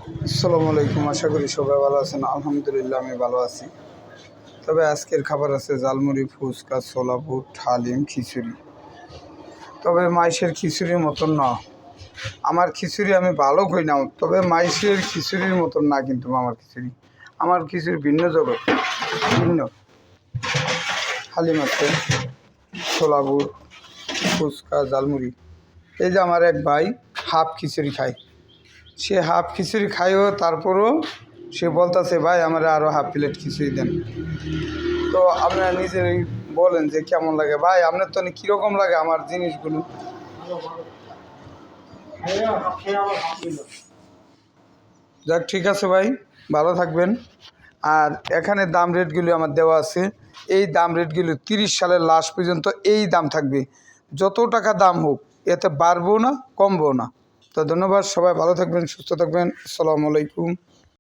আসসালামু আলাইকুম। আশা করি সবাই ভালো আছেন। আলহামদুলিল্লাহ আমি ভালো আছি। তবে আজকের খাবার আছে জালমুড়ি, ফুচকা, ছোলা বুট, হালিম, খিচুড়ি। তবে মাইশের খিচুড়ির মতন না। আমার খিচুড়ি আমি ভালো করি না, তবে মাইশের খিচুড়ির মতন না কিন্তু আমার খিচুড়ি। আমার খিচুড়ি ভিন্ন জগৎ, ভিন্ন। হালিম আছে, ছোলা বুট, ফুচকা, জালমুড়ি। এই যে আমার এক ভাই হাফ খিচুড়ি খায়, সে হাফ খিচুড়ি খায়ও তারপরও সে বলতেছে ভাই আমার আরও হাফ প্লেট খিচুড়ি দেন। তো আপনারা নিজেই বলেন যে কেমন লাগে ভাই, আপনার তো কীরকম লাগে আমার জিনিসগুলো। যাক ঠিক আছে ভাই, ভালো থাকবেন। আর এখানে দাম রেটগুলি আমার দেওয়া আছে। এই দাম রেটগুলি 30 সালের লাস্ট পর্যন্ত এই দাম থাকবে। যত টাকা দাম হোক এতে বাড়বো না, কমবো না। তো ধন্যবাদ, সবাই ভালো থাকবেন, সুস্থ থাকবেন। আসসালামু আলাইকুম।